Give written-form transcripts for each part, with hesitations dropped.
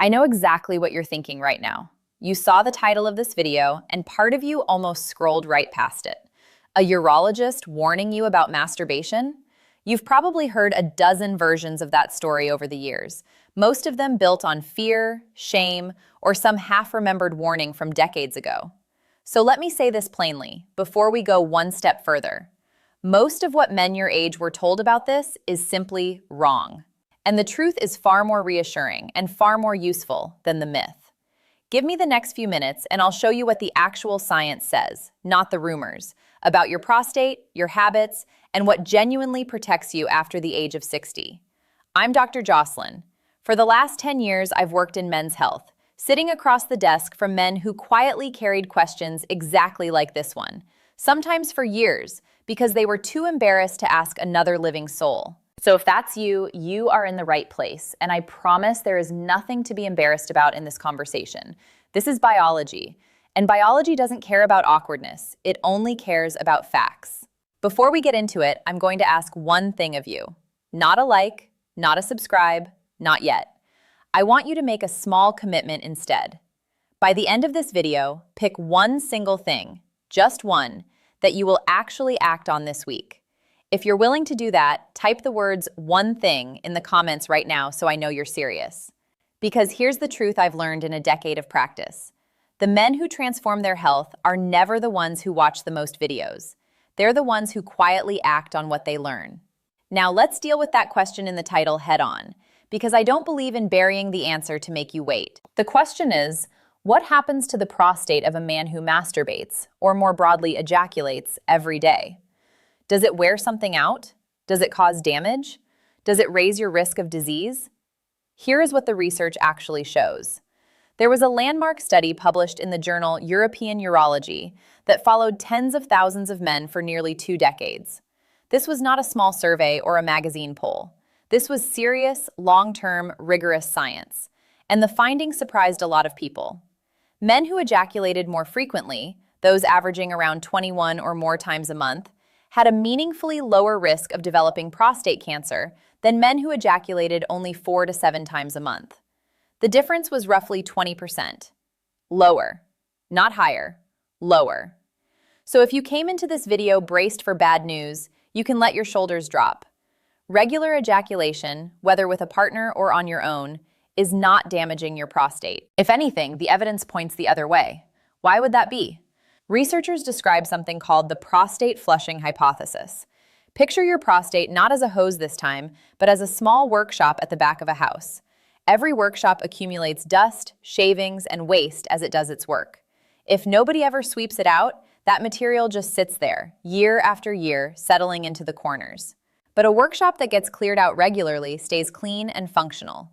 I know exactly what you're thinking right now. You saw the title of this video, and part of you almost scrolled right past it. A urologist warning you about masturbation? You've probably heard a dozen versions of that story over the years, most of them built on fear, shame, or some half-remembered warning from decades ago. So let me say this plainly, before we go one step further. Most of what men your age were told about this is simply wrong. And the truth is far more reassuring and far more useful than the myth. Give me the next few minutes and I'll show you what the actual science says, not the rumors, about your prostate, your habits, and what genuinely protects you after the age of 60. I'm Dr. Jocelyn. For the last 10 years, I've worked in men's health, sitting across the desk from men who quietly carried questions exactly like this one, sometimes for years, because they were too embarrassed to ask another living soul. So if that's you, you are in the right place, and I promise there is nothing to be embarrassed about in this conversation. This is biology, and biology doesn't care about awkwardness. It only cares about facts. Before we get into it, I'm going to ask one thing of you. Not a like, not a subscribe, not yet. I want you to make a small commitment instead. By the end of this video, pick one single thing, just one, that you will actually act on this week. If you're willing to do that, type the words "one thing" in the comments right now so I know you're serious. Because here's the truth I've learned in a decade of practice. The men who transform their health are never the ones who watch the most videos. They're the ones who quietly act on what they learn. Now let's deal with that question in the title head on, because I don't believe in burying the answer to make you wait. The question is, what happens to the prostate of a man who masturbates, or more broadly ejaculates, every day? Does it wear something out? Does it cause damage? Does it raise your risk of disease? Here is what the research actually shows. There was a landmark study published in the journal European Urology that followed tens of thousands of men for nearly 2 decades. This was not a small survey or a magazine poll. This was serious, long-term, rigorous science. And the findings surprised a lot of people. Men who ejaculated more frequently, those averaging around 21 or more times a month, had a meaningfully lower risk of developing prostate cancer than men who ejaculated only 4 to 7 times a month. The difference was roughly 20%. Lower. Not higher. Lower. So if you came into this video braced for bad news, you can let your shoulders drop. Regular ejaculation, whether with a partner or on your own, is not damaging your prostate. If anything, the evidence points the other way. Why would that be? Researchers describe something called the prostate flushing hypothesis. Picture your prostate not as a hose this time, but as a small workshop at the back of a house. Every workshop accumulates dust, shavings, and waste as it does its work. If nobody ever sweeps it out, that material just sits there, year after year, settling into the corners. But a workshop that gets cleared out regularly stays clean and functional.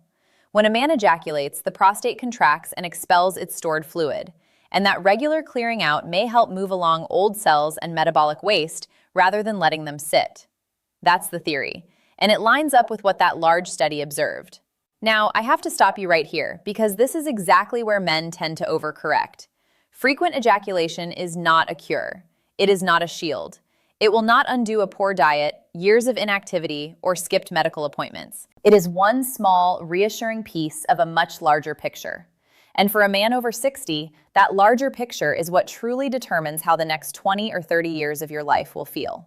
When a man ejaculates, the prostate contracts and expels its stored fluid. And that regular clearing out may help move along old cells and metabolic waste rather than letting them sit. That's the theory, and it lines up with what that large study observed. Now, I have to stop you right here, because this is exactly where men tend to overcorrect. Frequent ejaculation is not a cure. It is not a shield. It will not undo a poor diet, years of inactivity, or skipped medical appointments. It is one small, reassuring piece of a much larger picture. And for a man over 60, that larger picture is what truly determines how the next 20 or 30 years of your life will feel.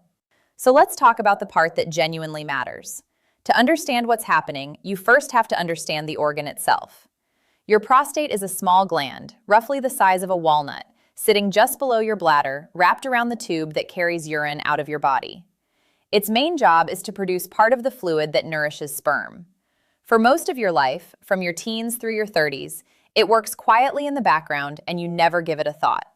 So let's talk about the part that genuinely matters. To understand what's happening, you first have to understand the organ itself. Your prostate is a small gland, roughly the size of a walnut, sitting just below your bladder, wrapped around the tube that carries urine out of your body. Its main job is to produce part of the fluid that nourishes sperm. For most of your life, from your teens through your 30s, it works quietly in the background and you never give it a thought.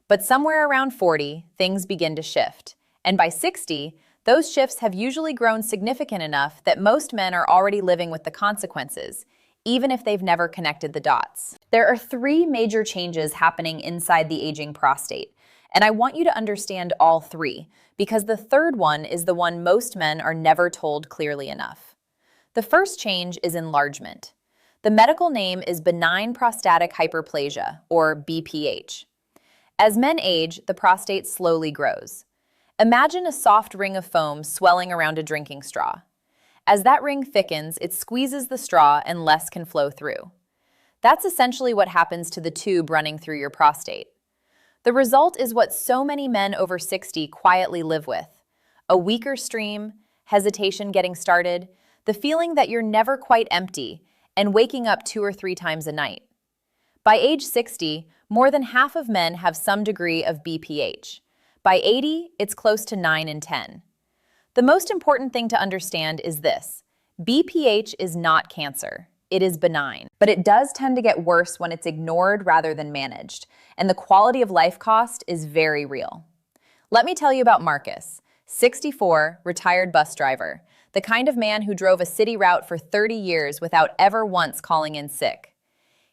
But somewhere around 40, things begin to shift. And by 60, those shifts have usually grown significant enough that most men are already living with the consequences, even if they've never connected the dots. There are 3 major changes happening inside the aging prostate, and I want you to understand all 3, because the third one is the one most men are never told clearly enough. The first change is enlargement. The medical name is benign prostatic hyperplasia, or BPH. As men age, the prostate slowly grows. Imagine a soft ring of foam swelling around a drinking straw. As that ring thickens, it squeezes the straw and less can flow through. That's essentially what happens to the tube running through your prostate. The result is what so many men over 60 quietly live with: a weaker stream, hesitation getting started, the feeling that you're never quite empty, and waking up 2 or 3 times a night. By age 60, more than half of men have some degree of BPH. By 80, it's close to 9 in 10. The most important thing to understand is this: BPH is not cancer. It is benign, but it does tend to get worse when it's ignored rather than managed, and the quality of life cost is very real. Let me tell you about Marcus, 64, retired bus driver, the kind of man who drove a city route for 30 years without ever once calling in sick.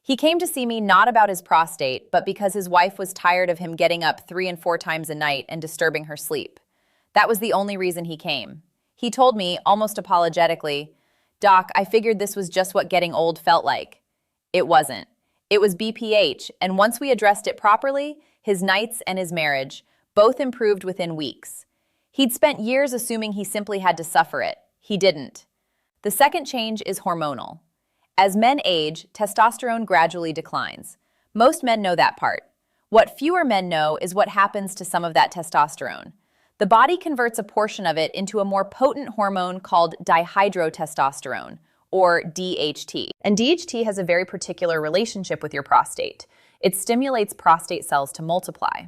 He came to see me not about his prostate, but because his wife was tired of him getting up 3 and 4 times a night and disturbing her sleep. That was the only reason he came. He told me, almost apologetically, "Doc, I figured this was just what getting old felt like." It wasn't. It was BPH, and once we addressed it properly, his nights and his marriage both improved within weeks. He'd spent years assuming he simply had to suffer it. He didn't. The second change is hormonal. As men age, testosterone gradually declines. Most men know that part. What fewer men know is what happens to some of that testosterone. The body converts a portion of it into a more potent hormone called dihydrotestosterone, or DHT. And DHT has a very particular relationship with your prostate. It stimulates prostate cells to multiply.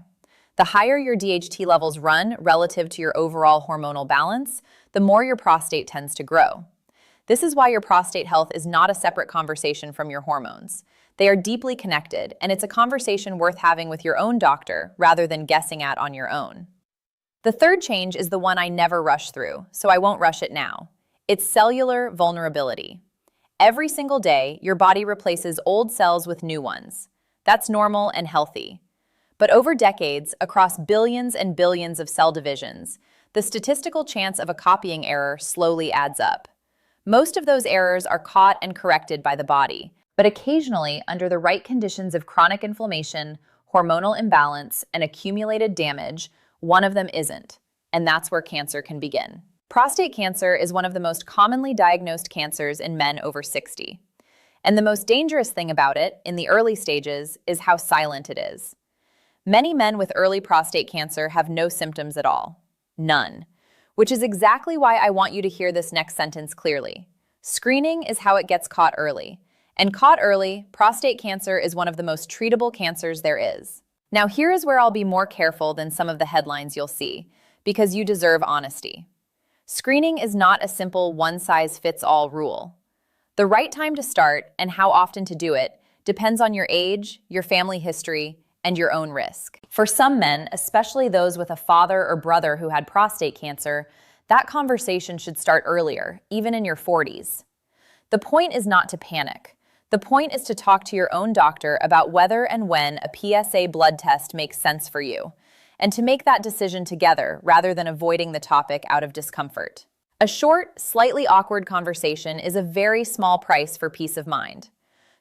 The higher your DHT levels run relative to your overall hormonal balance, the more your prostate tends to grow. This is why your prostate health is not a separate conversation from your hormones. They are deeply connected, and it's a conversation worth having with your own doctor rather than guessing at on your own. The third change is the one I never rush through, so I won't rush it now. It's cellular vulnerability. Every single day, your body replaces old cells with new ones. That's normal and healthy. But over decades, across billions and billions of cell divisions, the statistical chance of a copying error slowly adds up. Most of those errors are caught and corrected by the body, but occasionally, under the right conditions of chronic inflammation, hormonal imbalance, and accumulated damage, one of them isn't, and that's where cancer can begin. Prostate cancer is one of the most commonly diagnosed cancers in men over 60. And the most dangerous thing about it, in the early stages, is how silent it is. Many men with early prostate cancer have no symptoms at all. None. Which is exactly why I want you to hear this next sentence clearly. Screening is how it gets caught early. And caught early, prostate cancer is one of the most treatable cancers there is. Now here is where I'll be more careful than some of the headlines you'll see, because you deserve honesty. Screening is not a simple one-size-fits-all rule. The right time to start and how often to do it depends on your age, your family history, and your own risk. For some men, especially those with a father or brother who had prostate cancer, that conversation should start earlier, even in your 40s. The point is not to panic. The point is to talk to your own doctor about whether and when a PSA blood test makes sense for you, and to make that decision together rather than avoiding the topic out of discomfort. A short, slightly awkward conversation is a very small price for peace of mind.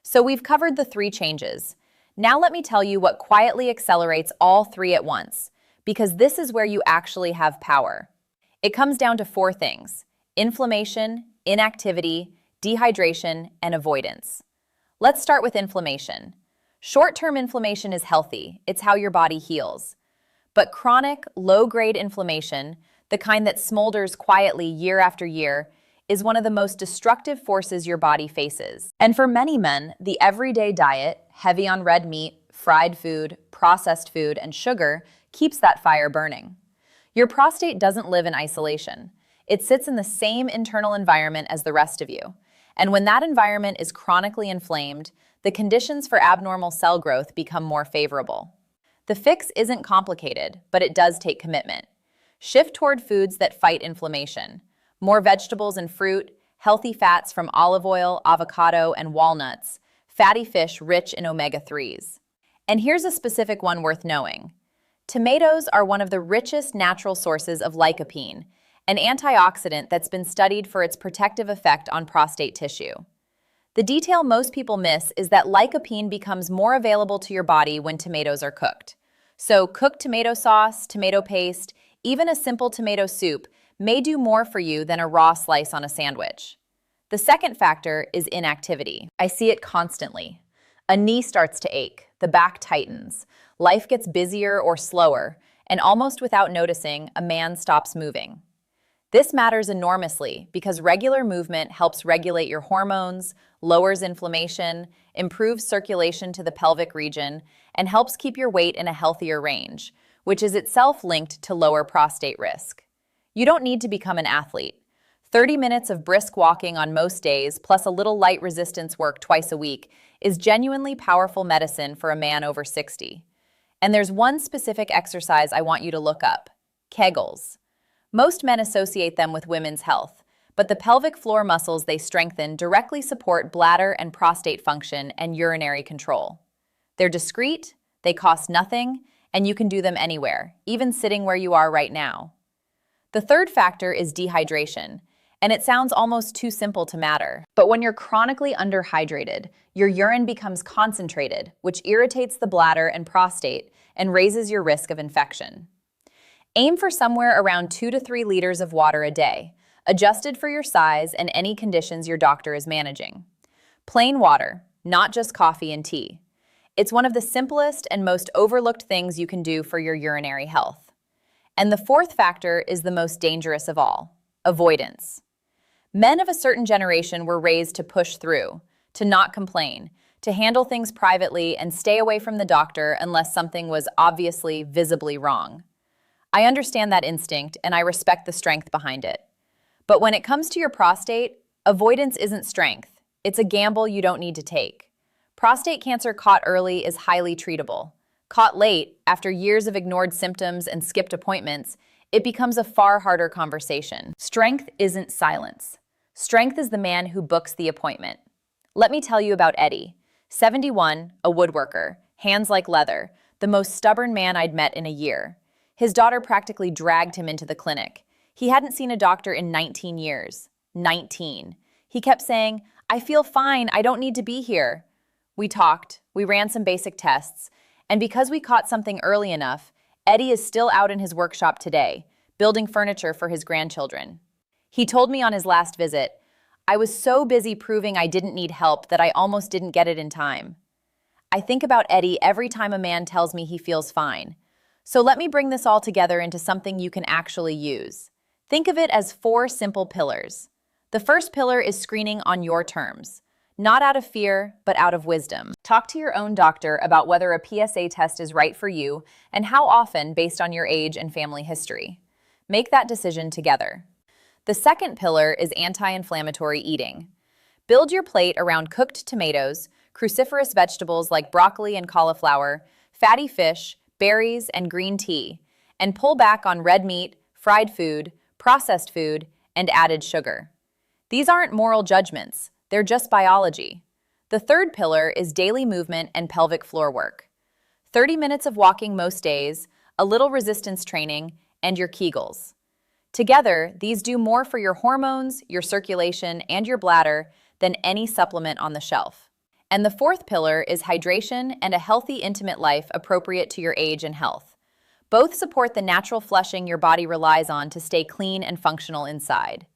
So we've covered the 3 changes. Now let me tell you what quietly accelerates all 3 at once, because this is where you actually have power. It comes down to 4 things: inflammation, inactivity, dehydration, and avoidance. Let's start with inflammation. Short-term inflammation is healthy. It's how your body heals. But chronic, low-grade inflammation, the kind that smolders quietly year after year, is one of the most destructive forces your body faces. And for many men, the everyday diet, heavy on red meat, fried food, processed food, and sugar, keeps that fire burning. Your prostate doesn't live in isolation. It sits in the same internal environment as the rest of you. And when that environment is chronically inflamed, the conditions for abnormal cell growth become more favorable. The fix isn't complicated, but it does take commitment. Shift toward foods that fight inflammation. More vegetables and fruit, healthy fats from olive oil, avocado, and walnuts, fatty fish rich in omega-3s. And here's a specific one worth knowing. Tomatoes are one of the richest natural sources of lycopene, an antioxidant that's been studied for its protective effect on prostate tissue. The detail most people miss is that lycopene becomes more available to your body when tomatoes are cooked. So cooked tomato sauce, tomato paste, even a simple tomato soup may do more for you than a raw slice on a sandwich. The second factor is inactivity. I see it constantly. A knee starts to ache, the back tightens, life gets busier or slower, and almost without noticing, a man stops moving. This matters enormously because regular movement helps regulate your hormones, lowers inflammation, improves circulation to the pelvic region, and helps keep your weight in a healthier range, which is itself linked to lower prostate risk. You don't need to become an athlete. 30 minutes of brisk walking on most days, plus a little light resistance work twice a week, is genuinely powerful medicine for a man over 60. And there's one specific exercise I want you to look up: Kegels. Most men associate them with women's health, but the pelvic floor muscles they strengthen directly support bladder and prostate function and urinary control. They're discreet, they cost nothing, and you can do them anywhere, even sitting where you are right now. The third factor is dehydration, and it sounds almost too simple to matter. But when you're chronically underhydrated, your urine becomes concentrated, which irritates the bladder and prostate and raises your risk of infection. Aim for somewhere around 2 to 3 liters of water a day, adjusted for your size and any conditions your doctor is managing. Plain water, not just coffee and tea. It's one of the simplest and most overlooked things you can do for your urinary health. And the fourth factor is the most dangerous of all: avoidance. Men of a certain generation were raised to push through, to not complain, to handle things privately and stay away from the doctor unless something was obviously, visibly wrong. I understand that instinct, and I respect the strength behind it. But when it comes to your prostate, avoidance isn't strength. It's a gamble you don't need to take. Prostate cancer caught early is highly treatable. Caught late, after years of ignored symptoms and skipped appointments, it becomes a far harder conversation. Strength isn't silence. Strength is the man who books the appointment. Let me tell you about Eddie, 71, a woodworker, hands like leather, the most stubborn man I'd met in a year. His daughter practically dragged him into the clinic. He hadn't seen a doctor in 19 years. 19. He kept saying, "I feel fine, I don't need to be here." We talked, we ran some basic tests, and because we caught something early enough, Eddie is still out in his workshop today, building furniture for his grandchildren. He told me on his last visit, "I was so busy proving I didn't need help that I almost didn't get it in time." I think about Eddie every time a man tells me he feels fine. So let me bring this all together into something you can actually use. Think of it as 4 simple pillars. The first pillar is screening on your terms. Not out of fear, but out of wisdom. Talk to your own doctor about whether a PSA test is right for you and how often based on your age and family history. Make that decision together. The second pillar is anti-inflammatory eating. Build your plate around cooked tomatoes, cruciferous vegetables like broccoli and cauliflower, fatty fish, berries, and green tea, and pull back on red meat, fried food, processed food, and added sugar. These aren't moral judgments, they're just biology. The third pillar is daily movement and pelvic floor work. 30 minutes of walking most days, a little resistance training, and your Kegels. Together, these do more for your hormones, your circulation, and your bladder than any supplement on the shelf. And the fourth pillar is hydration and a healthy, intimate life appropriate to your age and health. Both support the natural flushing your body relies on to stay clean and functional inside.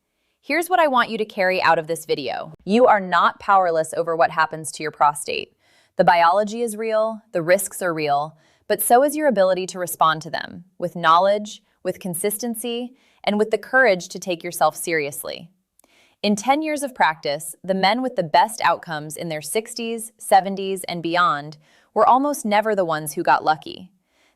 Here's what I want you to carry out of this video. You are not powerless over what happens to your prostate. The biology is real, the risks are real, but so is your ability to respond to them, with knowledge, with consistency, and with the courage to take yourself seriously. In 10 years of practice, the men with the best outcomes in their 60s, 70s, and beyond were almost never the ones who got lucky.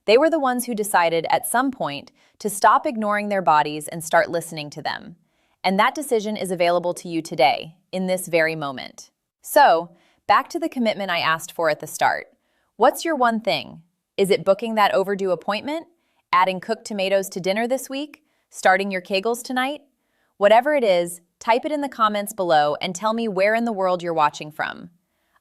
They were the ones who decided at some point to stop ignoring their bodies and start listening to them. And that decision is available to you today, in this very moment. So, back to the commitment I asked for at the start. What's your one thing? Is it booking that overdue appointment? Adding cooked tomatoes to dinner this week? Starting your Kegels tonight? Whatever it is, type it in the comments below and tell me where in the world you're watching from.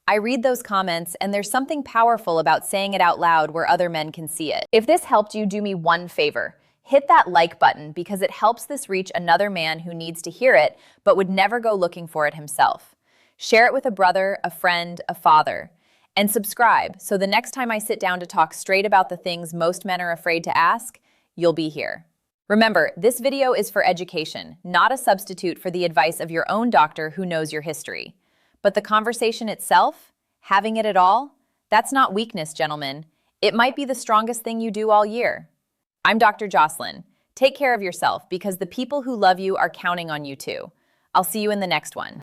I read those comments, and there's something powerful about saying it out loud where other men can see it. If this helped you, do me one favor. Hit that like button because it helps this reach another man who needs to hear it but would never go looking for it himself. Share it with a brother, a friend, a father. And subscribe so the next time I sit down to talk straight about the things most men are afraid to ask, you'll be here. Remember, this video is for education, not a substitute for the advice of your own doctor who knows your history. But the conversation itself, Having it at all? That's not weakness, gentlemen. It might be the strongest thing you do all year. I'm Dr. Jocelyn. Take care of yourself because the people who love you are counting on you too. I'll see you in the next one.